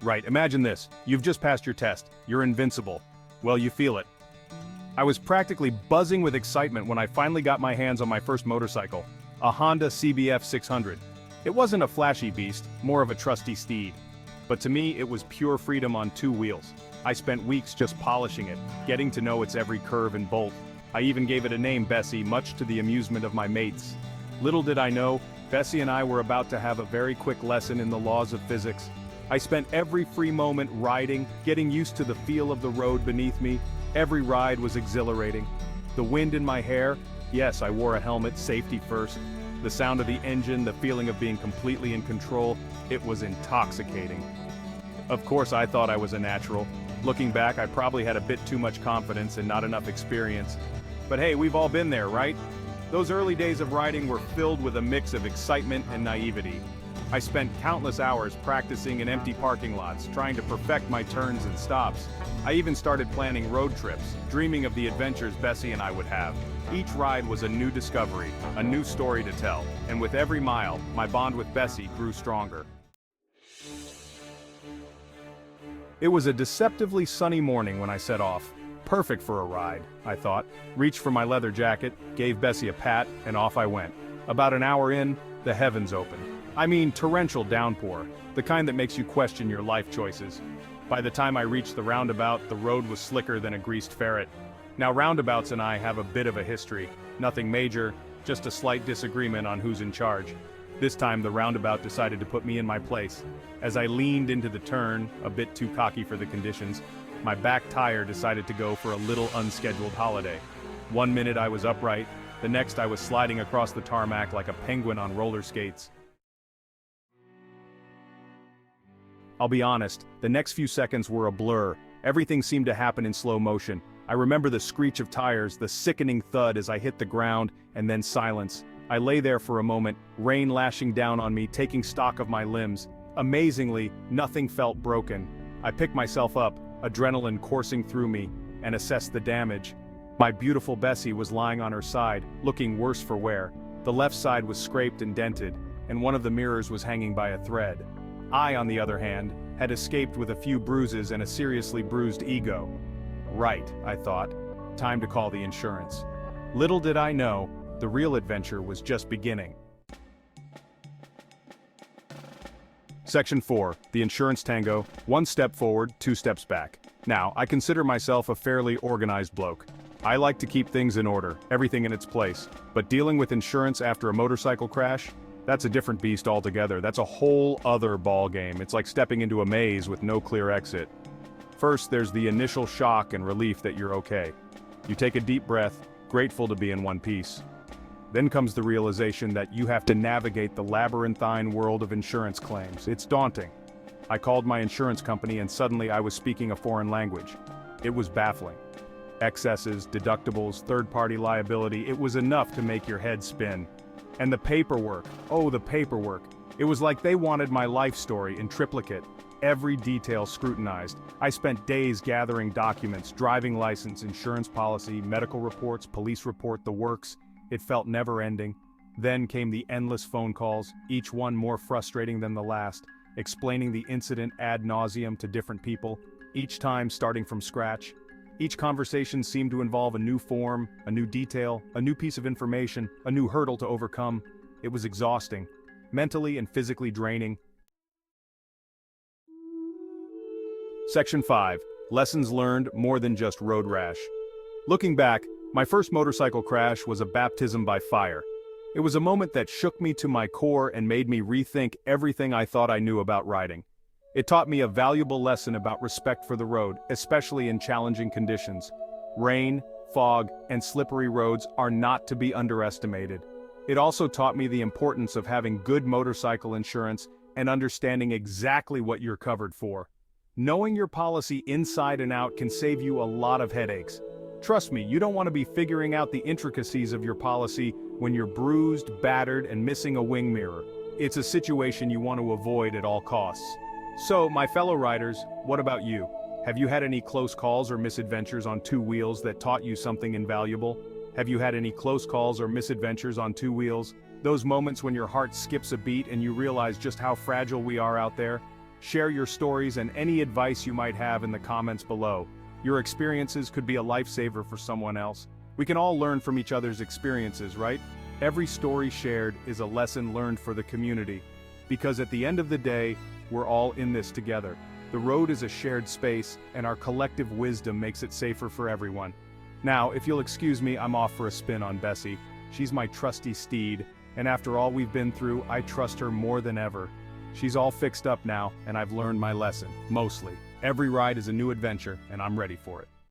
Right, imagine this. You've just passed your test. You're invincible. Well, you feel it. I was practically buzzing with excitement when I finally got my hands on my first motorcycle, a Honda CBF 600. It wasn't a flashy beast, more of a trusty steed. But to me, it was pure freedom on two wheels. I spent weeks just polishing it, getting to know its every curve and bolt. I even gave it a name, Bessie, much to the amusement of my mates. Little did I know, Bessie and I were about to have a very quick lesson in the laws of physics. I spent every free moment riding, getting used to the feel of the road beneath me. Every ride was exhilarating. The wind in my hair, yes, I wore a helmet, safety first. The sound of the engine, the feeling of being completely in control, it was intoxicating. Of course, I thought I was a natural. Looking back, I probably had a bit too much confidence and not enough experience. But hey, we've all been there, right? Those early days of riding were filled with a mix of excitement and naivety. I spent countless hours practicing in empty parking lots, trying to perfect my turns and stops. I even started planning road trips, dreaming of the adventures Bessie and I would have. Each ride was a new discovery, a new story to tell, and with every mile, my bond with Bessie grew stronger. It was a deceptively sunny morning when I set off. Perfect for a ride, I thought. Reached for my leather jacket, gave Bessie a pat, and off I went. About an hour in, the heavens opened. I mean torrential downpour, the kind that makes you question your life choices. By the time I reached the roundabout, the road was slicker than a greased ferret. Now roundabouts and I have a bit of a history. Nothing major, just a slight disagreement on who's in charge. This time the roundabout decided to put me in my place. As I leaned into the turn, a bit too cocky for the conditions, my back tire decided to go for a little unscheduled holiday. 1 minute I was upright, the next I was sliding across the tarmac like a penguin on roller skates. I'll be honest, the next few seconds were a blur. Everything seemed to happen in slow motion. I remember the screech of tires, the sickening thud as I hit the ground, and then silence. I lay there for a moment, rain lashing down on me, taking stock of my limbs. Amazingly, nothing felt broken. I picked myself up, adrenaline coursing through me, and assessed the damage. My beautiful Bessie was lying on her side, looking worse for wear. The left side was scraped and dented, and one of the mirrors was hanging by a thread. I, on the other hand, had escaped with a few bruises and a seriously bruised ego. Right, I thought. Time to call the insurance. Little did I know, the real adventure was just beginning. Section 4, the insurance tango, 1 step forward, 2 steps back. Now, I consider myself a fairly organized bloke. I like to keep things in order, everything in its place. But dealing with insurance after a motorcycle crash? That's a different beast altogether. That's a whole other ball game. It's like stepping into a maze with no clear exit. First, there's the initial shock and relief that you're okay. You take a deep breath, grateful to be in one piece. Then comes the realization that you have to navigate the labyrinthine world of insurance claims. It's daunting. I called my insurance company and suddenly I was speaking a foreign language. It was baffling. Excesses, deductibles, third-party liability, it was enough to make your head spin. And the paperwork, oh the paperwork. It was like they wanted my life story in triplicate. Every detail scrutinized. I spent days gathering documents, driving license, insurance policy, medical reports, police report, the works. It felt never-ending. Then came the endless phone calls, each one more frustrating than the last, explaining the incident ad nauseum to different people, each time starting from scratch. Each conversation seemed to involve a new form, a new detail, a new piece of information, a new hurdle to overcome. It was exhausting, mentally and physically draining. Section 5, lessons learned more than just road rash. Looking back, my first motorcycle crash was a baptism by fire. It was a moment that shook me to my core and made me rethink everything I thought I knew about riding. It taught me a valuable lesson about respect for the road, especially in challenging conditions. Rain, fog, and slippery roads are not to be underestimated. It also taught me the importance of having good motorcycle insurance and understanding exactly what you're covered for. Knowing your policy inside and out can save you a lot of headaches. Trust me, you don't want to be figuring out the intricacies of your policy when you're bruised, battered, and missing a wing mirror. It's a situation you want to avoid at all costs. So, my fellow riders, what about you? Have you had any close calls or misadventures on two wheels that taught you something invaluable? Have you had any close calls or misadventures on two wheels? Those moments when your heart skips a beat and you realize just how fragile we are out there? Share your stories and any advice you might have in the comments below. Your experiences could be a lifesaver for someone else. We can all learn from each other's experiences, right? Every story shared is a lesson learned for the community. Because at the end of the day, we're all in this together. The road is a shared space, and our collective wisdom makes it safer for everyone. Now, if you'll excuse me, I'm off for a spin on Bessie. She's my trusty steed, and after all we've been through, I trust her more than ever. She's all fixed up now, and I've learned my lesson, mostly. Every ride is a new adventure, and I'm ready for it.